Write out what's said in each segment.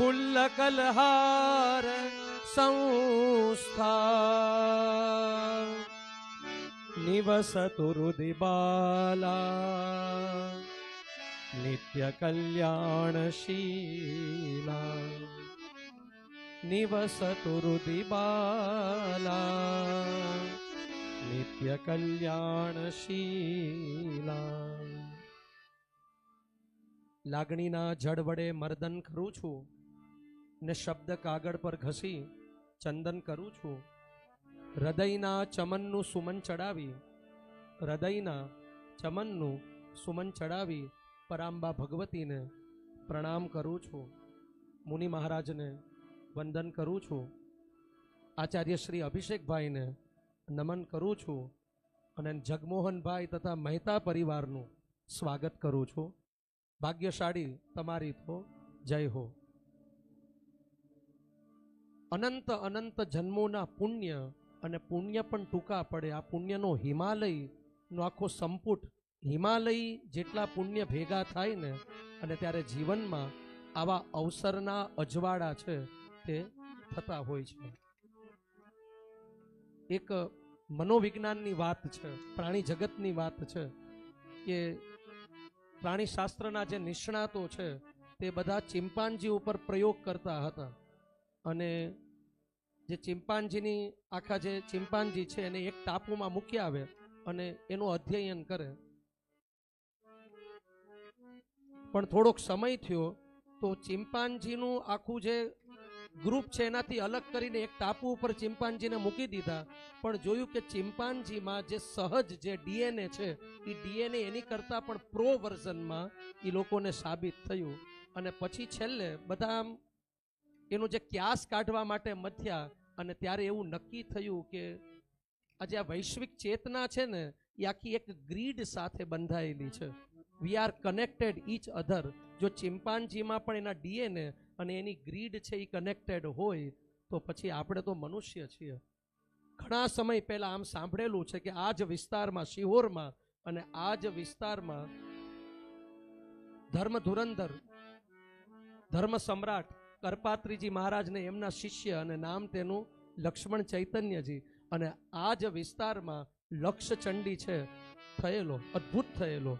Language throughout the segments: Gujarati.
ફુલ્લ કલહાર સંસ્થા નિવસતુ રુદિબાલા નિત્ય કલ્યાણશીલા નિવસતુ રુદિબાલા નિત્ય કલ્યાણશીલા. લાગણીના જડ વડે મર્દન કરું છું ને શબ્દ કાગળ પર ઘસી ચંદન કરું છું. હૃદયના ચમનનું સુમન ચડાવી, હૃદયના ચમનનું સુમન ચડાવી પરાંબા ભગવતીને પ્રણામ કરું છું. મુનિ મહારાજને વંદન કરું છું. આચાર્ય શ્રી અભિષેકભાઈને નમન કરું છું અને જગમોહનભાઈ તથા મહેતા પરિવારનું સ્વાગત કરું છું. ભાગ્યશાળી તમારી તો જય હો. અનંત અનંત જન્મોના પુણ્ય, અને પુણ્ય પણ ટૂંકા પડે. આ પુણ્યનો હિમાલયનો આખો સંપુટ, હિમાલય જેટલા પુણ્ય ભેગા થાય ને, અને ત્યારે જીવનમાં આવા અવસરના અજવાળા છે તે થતા હોય છે. એક મનોવિજ્ઞાનની વાત છે, પ્રાણી જગતની વાત છે કે પ્રાણી શાસ્ત્રના જે નિષ્ણાતો છે તે બધા ચિમ્પાન્જી ઉપર પ્રયોગ કરતા હતા, અને જે ચિમ્પાન્જીની આખા જે ચિમ્પાન્જી છે એને એક ટાપુમાં મૂકી આવે અને એનું અધ્યયન કરે. પણ થોડોક સમય થયો તો ચિમ્પાન્જીનું આખું જે ગ્રુપ છે એનાથી અલગ કરીને એક ટાપુ ઉપર ચિમ્પાન્જીને મૂકી દીધા. પણ જોયું કે ચિમ્પાન્જીમાં જે સહજ જે ડીએનએ છે એ ડીએનએ એની કરતાં પણ પ્રો વર્ઝનમાં એ લોકોને સાબિત થયું. અને પછી છેલ્લે બધા આમ એનું જે ક્યાસ કાઢવા માટે મથ્યા, અને ત્યારે એવું નક્કી થયું કે આજે આ વૈશ્વિક ચેતના છે ને એ આખી એક ગ્રીડ સાથે બંધાયેલી છે. We are connected each other. જો ચિમ્પાન્જીમાં પણ એના ડીએનએ અને એની ગ્રીડ છે એ કનેક્ટેડ હોય તો પછી આપણે તો મનુષ્ય છીએ. ઘણા સમય પહેલા આમ સાંભળેલું છે કે આ જ વિસ્તારમાં, શિહોરમાં અને આ જ વિસ્તારમાં ધર્મ ધુરંધર, ધર્મ સમ્રાટ કરપાત્રીજી મહારાજને એમના શિષ્ય, અને નામ તેનું લક્ષ્મણ ચૈતન્યજી, અને આ જ વિસ્તારમાં લક્ષચંડી છે થયેલો, અદ્ભુત થયેલો.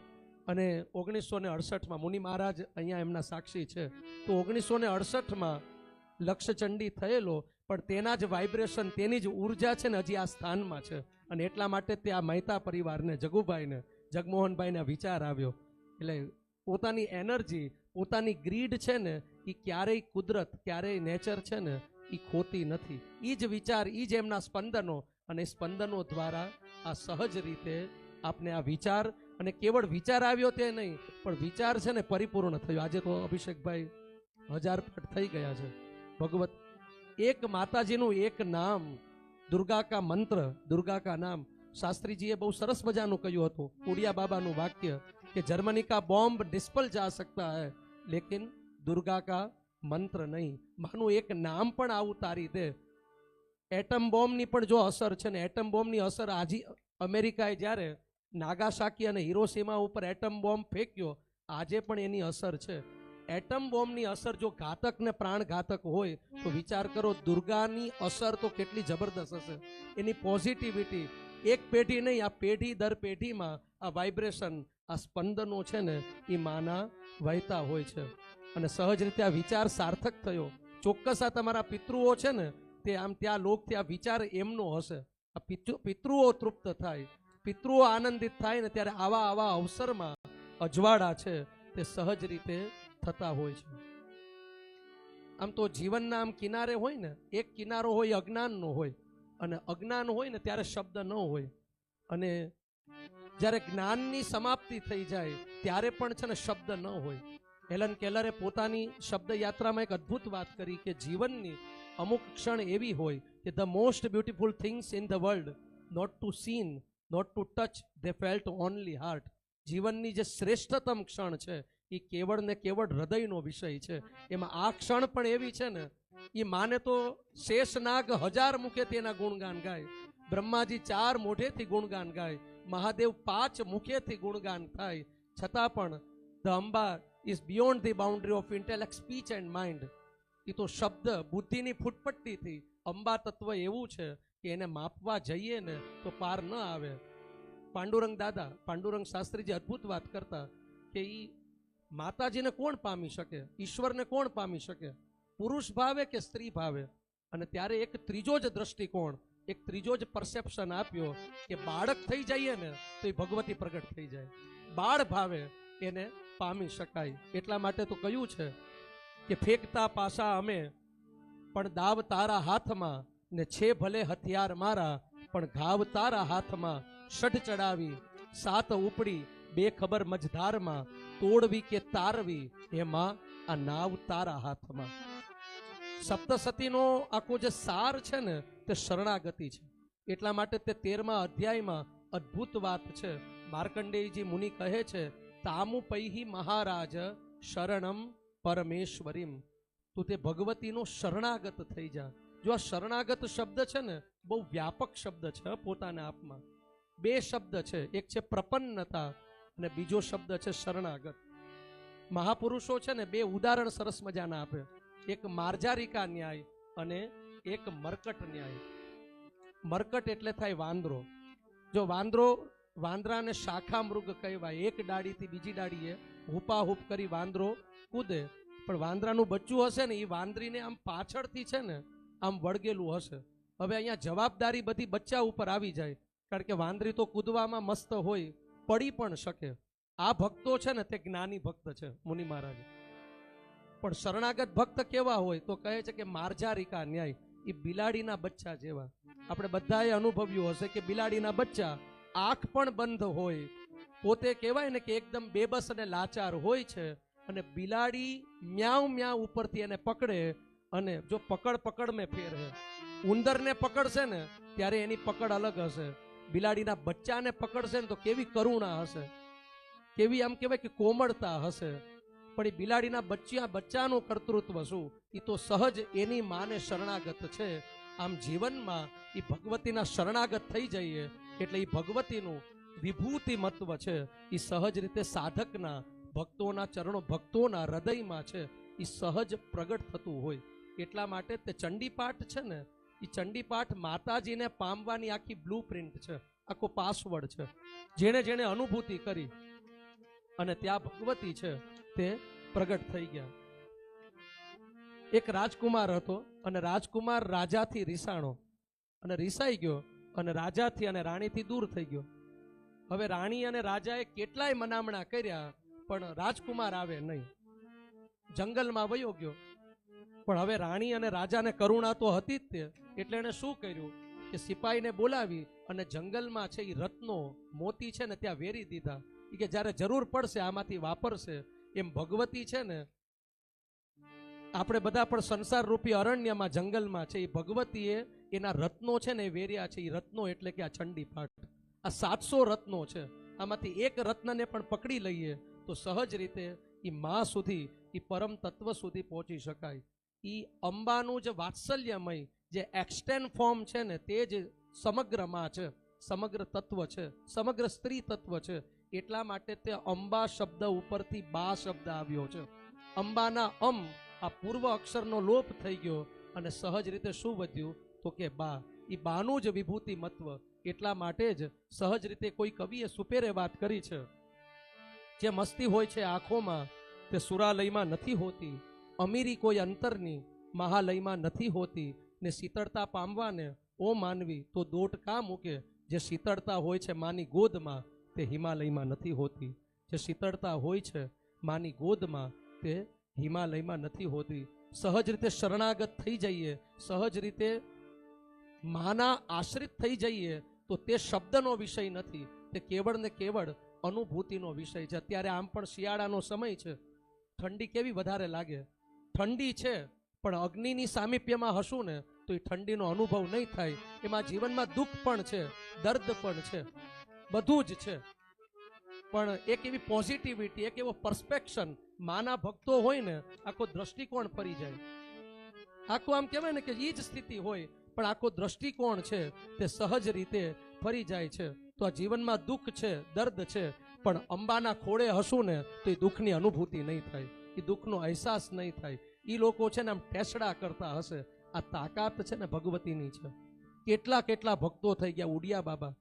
અને 1968માં મુનિ મહારાજ અહીંયા એમના સાક્ષી છે. તો 1968માં લક્ષચંડી થયેલો, પણ તેના જ વાઇબ્રેશન, તેની જ ઉર્જા છે ને હજી આ સ્થાનમાં છે. અને એટલા માટે તે આ મહેતા પરિવારને, જગુભાઈને, જગમોહનભાઈને વિચાર આવ્યો. એટલે પોતાની એનર્જી, પોતાની ગ્રીડ છે ને એ ક્યારેય કુદરત, ક્યારેય નેચર છે ને એ ખોતી નથી. એ જ વિચાર, એ જ એમના સ્પંદનો, અને સ્પંદનો દ્વારા આ સહજ રીતે આપને આ વિચાર, અને કેવળ વિચાર આવ્યો તે નહીં પણ વિચાર છે ને પરિપૂર્ણ થયો. આજે તો અભિષેકભાઈ 1000 પાઠ થઈ ગયા છે. ભગવત એક માતાજીનું એક નામ, દુર્ગા કા મંત્ર, દુર્ગા કા નામ. શાસ્ત્રીજીએ બહુ સરસ મજાનું કહ્યું હતું, કુડિયા બાબાનું વાક્ય કે જર્મની કા બોમ્બ નિષ્ફળ જા સકતા હૈ લેકિન દુર્ગા કા મંત્ર નહીં. માનું એક નામ પણ આવું તારી દે. એટમ બોમ્બની પણ જો અસર છે ને, એટમ બોમ્બની અસર આજે અમેરિકાએ જ્યારે નાગાસાકી અને હિરોશીમા ઉપર એટમ બોમ્બ ફેંક્યો, આજે પણ એની અસર છે. એટમ બોમ્બની અસર જો ઘાતક ને પ્રાણઘાતક હોય તો વિચાર કરો દુર્ગાની અસર તો કેટલી જબરદસ્ત હશે. એની પોઝિટિવિટી એક પેઢી નહીં, આ પેઢી દર પેઢીમાં આ વાઇબ્રેશન, આ સ્પંદનો છે ને એ માના વહેતા હોય છે. અને સહજ રીતે આ વિચાર સાર્થક થયો. ચોક્કસ આ તમારા પિતૃઓ છે ને તે આમ ત્યાં લોકથી આ વિચાર એમનો હશે. આ પિતૃઓ તૃપ્ત થાય, પિતૃઓ આનંદિત થાય ને ત્યારે આવા આવા અવસરમાં અજવાળા છે તે સહજ રીતે થતા હોય છે. આમ તો જીવનના આમ કિનારે હોય ને, એક કિનારો હોય અજ્ઞાનનો હોય, અને અજ્ઞાન હોય ને ત્યારે શબ્દ ન હોય, અને જ્યારે જ્ઞાનની સમાપ્તિ થઈ જાય ત્યારે પણ છે ને શબ્દ ન હોય. હેલન કેલરે પોતાની શબ્દ યાત્રામાં એક અદ્ભુત વાત કરી કે જીવનની અમુક ક્ષણ એવી હોય કે the most beautiful things in the world not to seen, not to touch, they felt only heart. જીવનની જે શ્રેષ્ઠતમ ક્ષણ છે એ કેવળ ને કેવળ હૃદયનો વિષય છે. એમાં આ ક્ષણ પણ એવી છે ને, એ માને તો શેષનાગ 1000 મુખેથી એના ગુણગાન ગાય, બ્રહ્માજી 4 મોઢેથી ગુણગાન ગાય, મહાદેવ 5 મુખેથી ગુણગાન થાય, છતાં પણ the Amba is beyond the boundary of intellect, speech and mind. એ તો શબ્દ બુદ્ધિની ફૂટપટ્ટીથી અંબા તત્વ એવું છે કે એને માપવા જઈએ ને તો પાર ન આવે. પાંડુરંગ દાદા, પાંડુરંગ શાસ્ત્રીજી અદ્ભુત વાત કરતા કે ઈ માતાજીને કોણ પામી શકે, ઈશ્વરને કોણ પામી શકે, પુરુષ ભાવે કે સ્ત્રી ભાવે? અને ત્યારે એક ત્રીજો જ દ્રષ્ટિકોણ, એક ત્રીજો જ પરસેપ્શન આપ્યો કે બાળક થઈ જઈએ ને તો એ ભગવતી પ્રગટ થઈ જાય, બાળ ભાવે એને પામી શકાય. એટલા માટે તો કહ્યું છે કે ફેંકતા પાસા અમે પણ દાવ તારા હાથમાં, ને છે ભલે હથિયાર મારા પણ ઘાવ તારા હાથમાં, ષઢ ચડાવી સાત ઉપડી બે ખબર મજધારમાં, તોડવી કે તારવી એમાં આ નાવ તારા હાથમાં. સપ્તસતીનો આખો જે સાર છે ને તે શરણાગતિ છે. એટલા માટે તે 13મા અધ્યાયમાં અદ્ભુત વાત છે. માર્કંડેયજી મુનિ કહે છે, તામુ પૈહી મહારાજ શરણમ પરમેશ્વરીમ, તું તે ભગવતીનો શરણાગત થઈ જા. જો આ શરણાગત શબ્દ છે ને બહુ વ્યાપક શબ્દ છે પોતાના આપમાં. બે શબ્દ છે, એક છે પ્રપન્નતા અને બીજો શબ્દ છે શરણાગત. મહાપુરુષો છે ને બે ઉદાહરણ સરસ મજાના આપે, એક માર્જારિકા ન્યાય અને એક મરકટ ન્યાય. મરકટ એટલે થાય વાંદરો. જો વાંદરાને શાખા મૃગ કહેવાય, એક ડાળીથી બીજી ડાળીએ હુપાહુપ કરી વાંદરો કૂદે, પણ વાંદરાનું બચ્ચું હશે ને એ વાંદરીને આમ પાછળથી છે ને આમ વળગેલું હશે. હવે અહીંયા જવાબદારી બધી બચ્ચા ઉપર આવી જાય, કારણ કે વાંદરી તો કૂદવામાં મસ્ત હોય, પડી પણ શકે. આ ભક્તો છે ને તે જ્ઞાની ભક્ત છે મુનિ મહારાજ. પણ શરણાગત ભક્ત કેવા હોય તો કહે છે કે માર્જારિકા ન્યાય, એ બિલાડીના બચ્ચા જેવા. આપણે બધાએ અનુભવ્યું હશે કે બિલાડીના બચ્ચા આંખ પણ બંધ હોય, પોતે કહેવાય ને કે એકદમ બેબસ અને લાચાર હોય છે, અને બિલાડી મ્યાઉ મ્યાઉ ઉપરથી એને પકડે, અને જો પકડ મેં ફેર હે. ઉંદરને પકડશે ને ત્યારે એની પકડ અલગ હશે, બિલાડીના બચ્ચાને પકડશે ને તો કેવી કરુણા હશે, કેવી આમ કહેવાય કે કોમળતા હશે. પણ એ બિલાડીના બચ્ચાનું કર્તૃત્વ શું, એ તો સહજ એની માને શરણાગત છે. આમ જીવનમાં એ ભગવતીના શરણાગત થઈ જઈએ એટલે એ ભગવતીનું વિભૂતિ મત્વ છે એ સહજ રીતે સાધકના, ભક્તોના ચરણો, ભક્તોના હૃદયમાં છે એ સહજ પ્રગટ થતું હોય. એટલા માટે તે ચંડીપાઠ છે ને, એ ચંડીપાઠ માતાજીને પામવાની આખી બ્લુ પ્રિન્ટ છે, આખો પાસવર્ડ છે. જેણે જેણે અનુભૂતિ કરી અને ત્યાં ભગવતી છે તે પ્રગટ થઈ ગયા. એક રાજકુમાર હતો અને રાજકુમાર રાજાથી રીસાણો અને રીસાઈ ગયો અને રાજાથી અને રાણીથી દૂર થઈ ગયો. હવે રાણી અને રાજાએ કેટલાય મનામણા કર્યા પણ રાજકુમાર આવે નહીં, જંગલમાં વયો ગયો. પણ હવે રાણી અને રાજાને કરુણા તો હતી જ તે, એટલે એને શું કર્યું કે સિપાહીને બોલાવી અને જંગલમાં છે એ રત્નો મોતી છે ને ત્યાં વેરી દીધા. એ કે જ્યારે જરૂર પડશે આમાંથી વાપરશે. એમ ભગવતી છે ને, આપણે બધા પણ સંસાર રૂપી અરણ્યમાં જંગલમાં છે એ ભગવતીએ એના રત્નો છે ને એ વેર્યા છે. એ રત્નો એટલે કે આ ચંડીપાઠ, આ 700 રત્નો છે. આમાંથી એક રત્નને પણ પકડી લઈએ તો સહજ રીતે એ માં સુધી, એ પરમ તત્વ સુધી પહોંચી શકાય. એ અંબાનું જે વાત્સલ્યમય જે એક્સટેન ફોર્મ છે ને તે જ સમગ્ર માં છે, સમગ્ર તત્વ છે, સમગ્ર સ્ત્રી તત્વ છે. એટલા માટે તે અંબા શબ્દ ઉપરથી બા શબ્દ આવ્યો છે. અંબાના આ પૂર્વ અક્ષરનો લોપ થઈ ગયો અને સહજ રીતે શું વધ્યું તો કે બા. એ બાનું જ વિભૂતિ મત્વ. એટલા માટે જ સહજ રીતે કોઈ કવિએ સુપેરે વાત કરી છે, જે મસ્તી હોય છે આંખોમાં તે સુરાલયમાં નથી હોતી, અમીરી કોઈ અંતરની મહાલયમાં નથી હોતી, ને શીતળતા પામવાને ઓ માનવી તો દોટ કા મૂકે. જે શીતળતા હોય છે માની ગોદમાં તે હિમાલયમાં નથી હોતી. જે શીતળતા હોય છે માની ગોદમાં તે હિમાલયમાં નથી હોતી. સહજ રીતે શરણાગત થઈ જઈએ, સહજ રીતે માના આશ્રિત થઈ જઈએ તો તે શબ્દનો વિષય નથી, તે કેવળ ને કેવળ અનુભૂતિનો વિષય છે. અત્યારે આમ પણ શિયાળાનો સમય છે, ઠંડી કેવી વધારે લાગે. ઠંડી છે પણ અગ્નિની સામીપ્યમાં હશું ને તો એ ઠંડીનો અનુભવ નહીં થાય. એમાં જીવનમાં દુઃખ પણ છે, દર્દ પણ છે, બધું જ છે. પણ એક એવી પોઝિટિવિટી, એક એવો પરસ્પેક્શન માના ભક્તો હોય ને આખો દ્રષ્ટિકોણ ફરી જાય. આખું આમ કહેવાય ને કે એ જ સ્થિતિ હોય પણ આખો દ્રષ્ટિકોણ છે તે સહજ રીતે ફરી જાય છે. તો આ જીવનમાં દુઃખ છે, દર્દ છે, પણ અંબાના ખોળે હશું ને તો એ દુઃખની અનુભૂતિ નહીં થાય, એ દુઃખનો અહેસાસ નહીં થાય. એ લોકો છે ને આમ ટેસડા કરતા હશે. આ તાકાત છે ને ભગવતીની છે. કેટલા કેટલા ભક્તો થઈ ગયા. ઉડિયા બાબા,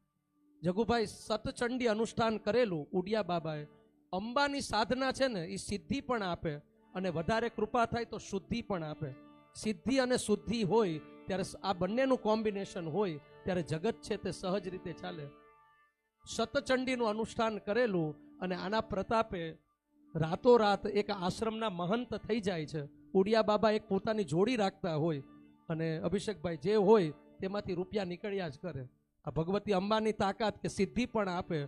જગુભાઈ સતચંડી અનુષ્ઠાન કરેલું ઉડિયા બાબાએ. અંબાની સાધના છે ને એ સિદ્ધિ પણ આપે અને વધારે કૃપા થાય તો શુદ્ધિ પણ આપે. સિદ્ધિ અને શુદ્ધિ હોય ત્યારે આ બંનેનું કોમ્બિનેશન હોય ત્યારે જગત છે તે સહજ રીતે ચાલે. સતચંડીનું અનુષ્ઠાન કરેલું અને આના પ્રતાપે રાતોરાત એક આશ્રમના મહંત થઈ જાય છે. ઉડિયા બાબા એક પોતાની જોડી રાખતા હોય અને અભિષેકભાઈ જે હોય તેમાંથી રૂપિયા નીકળ્યા જ કરે. આ ભગવતી અંબાની તાકાત કે સિદ્ધિ પણ આપે,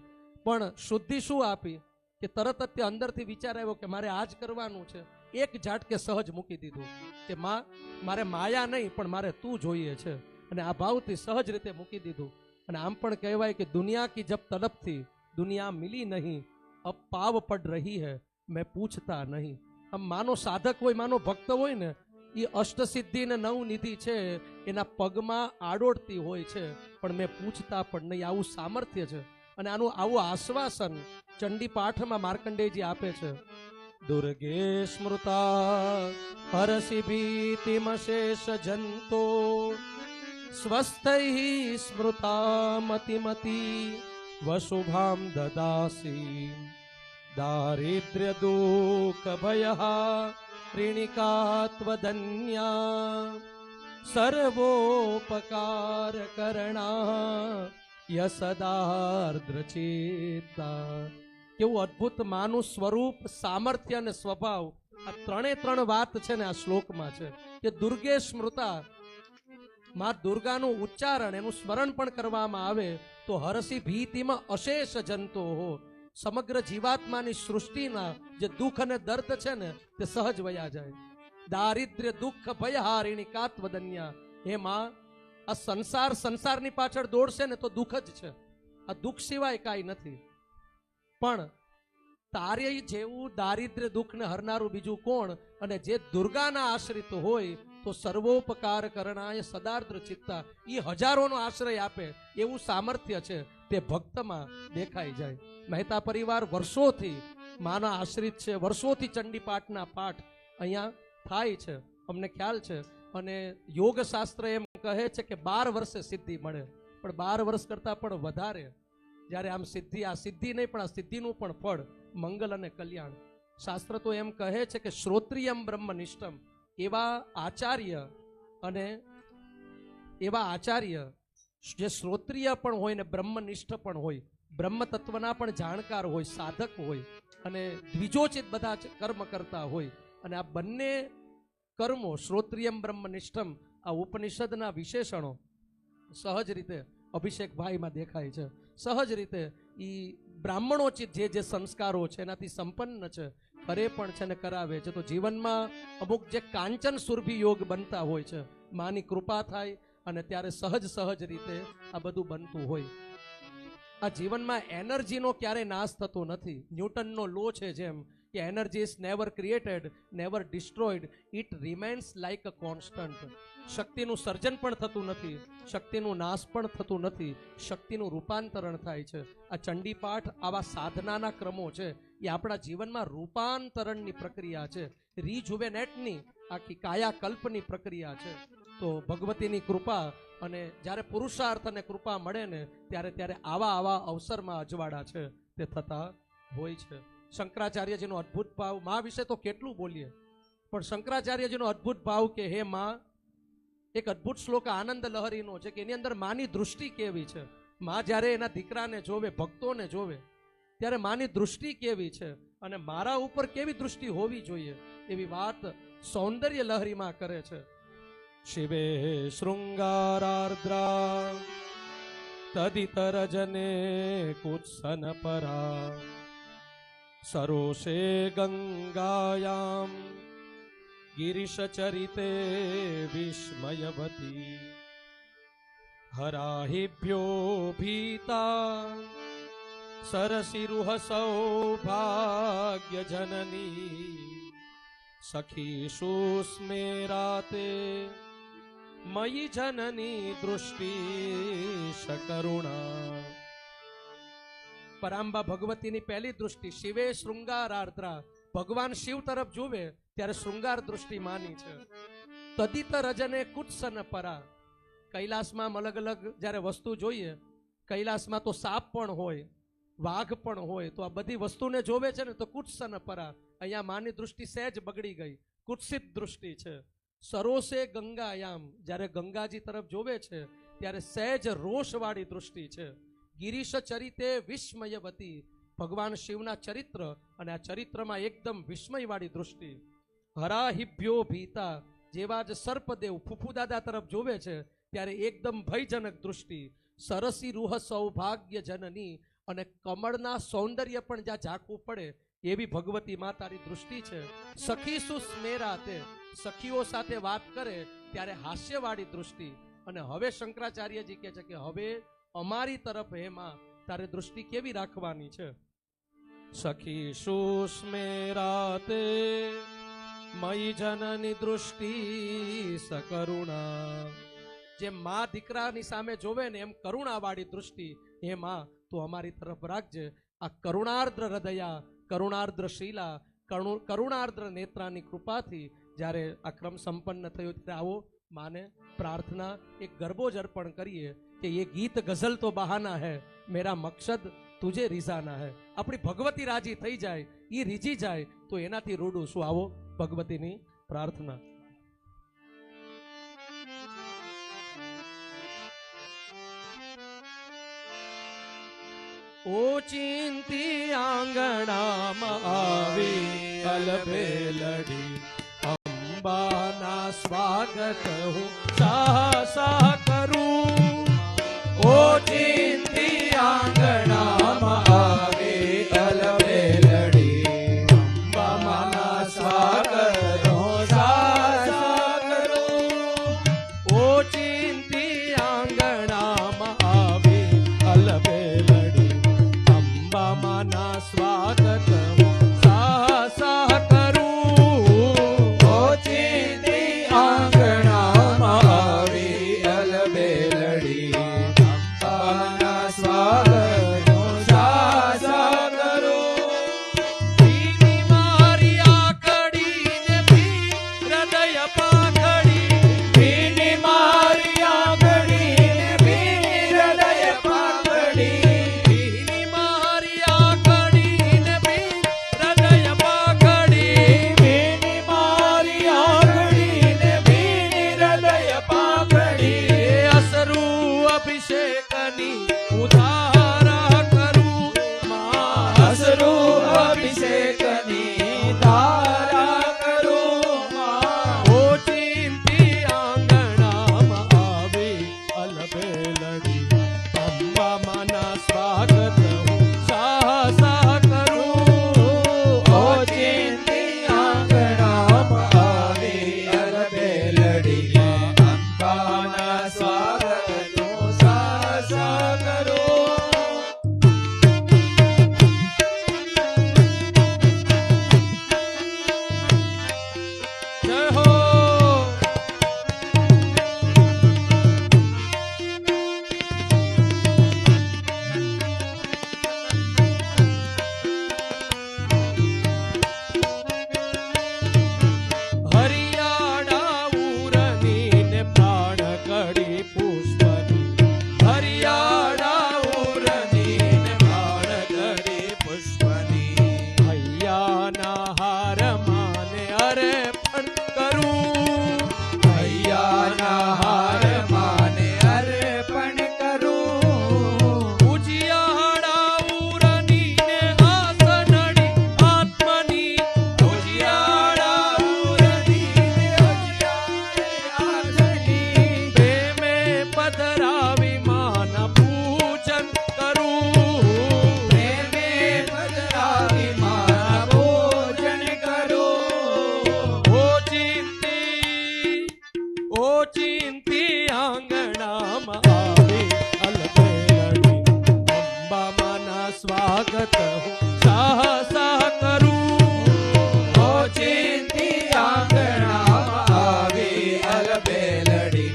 પણ શુદ્ધિ શું આપી કે તરત જ તે અંદરથી વિચાર આવ્યો કે મારે આ જ કરવાનું છે. એક ઝાટકે સહજ મૂકી દીધું કે માં મારે માયા નહીં પણ મારે તું જોઈએ છે, અને આ ભાવથી સહજ રીતે મૂકી દીધું. અને આમ પણ કહેવાય કે દુનિયા કી જબ તલબ થી દુનિયા મિલી નહીં, અબ પાવ પડ રહી હૈ મેં પૂછતા નહીં. આમ માનો સાધક હોય, માનો ભક્ત હોય ને, એ અષ્ટસિદ્ધિ ને નવનિધિ છે એના પગમાં આડોડતી હોય છે, પણ મેં પૂછતા પણ નહીં. આવું સામર્થ્ય છે અને આનું આવું આશ્વાસન ચંડી પાઠમાં માર્કંડેયજી આપે છે. દુર્ગે સ્મૃતા હરસી ભીતિમશેષ જંતો સ્વસ્થૈ સ્મૃતા મતિમતી વશુભામ દદાસી દારિદ્ર્ય દુઃખ ભયઃ ऋणिकात्वदन्या सर्वोपकार करणा યસદાર્દ્રચેતા. કેવું અદ્ભુત માનું સ્વરૂપ, સામર્થ્ય અને સ્વભાવ, આ ત્રણ વાત છે ને આ શ્લોકમાં છે. કે દુર્ગે સ્મૃતા, માં દુર્ગાનું ઉચ્ચારણ, એનું સ્મરણ પણ કરવામાં આવે તો હરસી ભીતિમાં અશેષ જંતો હો, સમગ્ર જીવાત્માની સૃષ્ટિના જે દુઃખ અને દર્દ છે ને તે સહજ વયા જાય. દારિદ્ર્ય દુઃખ ભયહારિણી કાત્વદન્યા. હે માં, આ સંસારની પાછળ દોડશે ને તો દુઃખ જ છે, આ દુઃખ સિવાય કાંઈ નથી. પણ તારે જેવું દારિદ્ર્ય દુઃખને હરનારું બીજું કોણ? અને જે દુર્ગાના આશ્રિત હોય તો સર્વોપકાર કરણાય સદાર્દ્ર ચિત્તા, એ હજારોનો આશ્રય આપે એવું સામર્થ્ય છે તે ભક્તમાં દેખાઈ જાય. મહેતા પરિવાર વર્ષોથી માના આશ્રિત છે, વર્ષોથી ચંડી પાઠના પાઠ અહીંયા થાય છે, અમને ખ્યાલ છે. અને યોગ શાસ્ત્ર એમ કહે છે કે 12 વર્ષે સિદ્ધિ મળે, પણ 12 વર્ષ કરતા પણ વધારે જ્યારે આમ સિદ્ધિ, આ સિદ્ધિ નહીં પણ આ સિદ્ધિનું પણ ફળ મંગલ અને કલ્યાણ. શાસ્ત્ર તો એમ કહે છે કે શ્રોત્રિયમ બ્રહ્મનિષ્ઠમ, એવા આચાર્ય જે શ્રોત્રિય પણ હોય ને બ્રહ્મનિષ્ઠ પણ હોય, બ્રહ્મ તત્વના પણ જાણકાર હોય, સાધક હોય અને દ્વિજોચિત બધા કર્મ કરતા હોય. અને આ બંને કર્મો શ્રોત્રિયમ બ્રહ્મનિષ્ઠમ, આ ઉપનિષદના વિશેષણો સહજ રીતે અભિષેકભાઈમાં દેખાય છે. સહજ રીતે ઈ બ્રાહ્મણોચિત જે સંસ્કારો છે એનાથી સંપન્ન છે, કરે પણ છે ને કરાવે છે. તો જીવનમાં અમુક જે કાંચન સુરભી યોગ બનતા હોય છે, માની કૃપા થાય અને ત્યારે સહજ રીતે આ બધું બનતું હોય. આ જીવનમાં એનર્જીનો ક્યારેય નાશ થતો નથી. ન્યૂટનનો લો છે જેમ કે energy is never created, never destroyed, it remains like a constant. શક્તિનું સર્જન પણ થતું નથી, શક્તિનું નાશ પણ થતું નથી, શક્તિનું રૂપાંતરણ થાય છે. આ ચંડી પાઠ આવા સાધનાના ક્રમો છે, એ આપણા જીવનમાં રૂપાંતરણની પ્રક્રિયા છે, રીજુવેનેટની આખી કાયાકલ્પની પ્રક્રિયા છે. તો ભગવતીની કૃપા અને જ્યારે પુરુષાર્થ અને કૃપા મળે ને ત્યારે આવા અવસરમાં અજવાળા છે તે થતા હોય છે. શંકરાચાર્યજીનો અદ્ભુત ભાવ, મા વિશે તો કેટલું બોલીએ, પણ શંકરાચાર્યજીનો અદ્ભુત ભાવ કે હે માં, એક અદ્ભુત શ્લોક આનંદ લહરીનો છે કે એની અંદર માની દૃષ્ટિ કેવી છે. માં જ્યારે એના દીકરાને જોવે, ભક્તોને જોવે, ત્યારે માની દૃષ્ટિ કેવી છે અને મારા ઉપર કેવી દૃષ્ટિ હોવી જોઈએ એવી વાત સૌંદર્ય લહરીમાં કરે છે. શિવે શૃંગારાર્દ્રા તદિતરજને કુત્સન પરા સરોષે ગંગાયામ ગિરીશચરિતે વિસ્મયવતી હરાહિભ્યો ભીતા સરસિરુહ સૌભાગ્ય જનની સખીષુ સ્મેરાતે મયી જનની દૃષ્ટિ શકરુણા. પરાંબા ભગવતીની પહેલી દૃષ્ટિ શિવે શૃંગારાર્દ્રા, ભગવાન શિવ તરફ જુએ ત્યારે શૃંગાર દૃષ્ટિ માની છે. તદિત રજને કુત્સન પરા. કૈલાસમાં અલગ અલગ જ્યારે વસ્તુ જોઈએ, કૈલાસમાં તો સાપ પણ હોય, વાઘ પણ હોય, તો આ બધી વસ્તુને જોવે છે ને તો કુત્સન પરા. અહીંયા માની દૃષ્ટિ સહેજ બગડી ગઈ, કુત્સિત દૃષ્ટિ છે. સરોસે ગંગાયામ, જ્યારે ગંગાજી તરફ જોવે છે ત્યારે સહેજ રોષવાળી દૃષ્ટિ છે. ગિરીશ ચરિતે વિસ્મયવતી, ભગવાન શિવના ચરિત્ર અને આ ચરિત્રમાં એકદમ વિસ્મયવાળી દૃષ્ટિ. હરાહિભ્યો ભીતા, જેવા જ સર્પદેવ ફૂફુદાદા તરફ જોવે છે ત્યારે એકદમ ભયજનક દૃષ્ટિ. સરસી રૂહ સૌભાગ્ય જનની, અને કમળના સૌંદર્ય પણ જ્યાં ઝાંખું પડે એવી ભગવતી મા તારી દૃષ્ટિ છે. સખી સુસ્મેરાતે, સખીઓ સાથે વાત કરે ત્યારે હાસ્યવાળી દૃષ્ટિ. અને હવે શંકરાચાર્યજી કહે છે કે હવે અમારી તરફ હે માં તારે દૃષ્ટિ કેવી રાખવાની છે. સખી સુસ્મેરાતે મયી જનની દૃષ્ટિ સકરુણા. જેમ મા દીકરાની સામે જોવે ને એમ કરુણાવાળી દૃષ્ટિ હે માં તું અમારી તરફ રાખજે. આ કરુણાર્દ્ર હૃદયા, કરુણાર્દ્ર શીલા, કરુણાર્દ્ર નેત્રાની કૃપાથી જ્યારે આ ક્રમ સંપન્ન થયો ત્યારે આવો માને પ્રાર્થના એક ગરબો જ અર્પણ કરીએ કે ये ગીત ગઝલ તો બહાના હૈ, મેરા મકસદ તુજે રીઝાના હૈ. આપણી ભગવતી રાજી થઈ જાય, એ રીઝી જાય તો એનાથી રૂડું શું. આવો ભગવતીની પ્રાર્થના. ઓચિંતી આંગણામાં આવી અલબેલડી, અંબાના સ્વાગત હું સાહ કરું. ઓચિંતી આંગણામાં આવી અલબેલડી, અંબાના સ્વાગત હું સાહ કરું. ઓચિંતી આંગણામાં આવી અલબેલડી, અંબાના સ્વાગત સાહ કરું. ઓચિંતી આંગણામાં આવી અલબેલડી, અંબાના સ્વાગત સાહ કરું. ભીની મારી આંગળીને ભી હૃદય પાઘડી, ભીની મારી આંગળીને ભી હૃદય પાઘડી, ભીની મારી આંગળીને ભી હૃદય પાઘડી, ભીની મારી આંગળીને ભી હૃદય પાઘડી. અસરુ અભિષેકની ઉધારા કરું માં, અસરુ અભિષેકની ધારા કરું માં. ઓચિંતી આંગણામાં આવી અલબેલડી, અંબામાના સ્વાગત હું સાહ કરું. ઓચિંતી આંગણામાં આવી અલબેલડી, અંબાના સ્વાગત હું સાહ કરું. જય હો. હરિયાળા ઉરની ને પ્રાણ કડી પુષ્પની, હરિયાળા ઉરની ને પ્રાણ કડી પુષ્પની. હૈયાના હાર માને અર્પણ કરું, હૈયાના હાર માને અર્પણ કરું. ઉજિયાળા ઉરની ને આસનડી આત્મની, ઉજિયાળા ઉરની ને આસનડી. પ્રેમે પધરાવી માના પૂજન કરું, પ્રેમે પધરાવી માના પૂજન કરું. ઓચિંતી આંગણામાં આવી અલબેલડી, અંબામાના સ્વાગત હું સાહ કરું. ઓચિંતી આંગણામાં આવી અલબેલડી,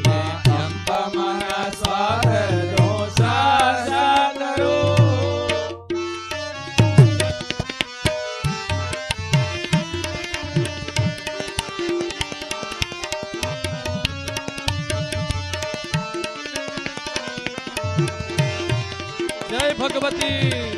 અંબામાના સ્વાગત હું સાહ કરું. ભગવતી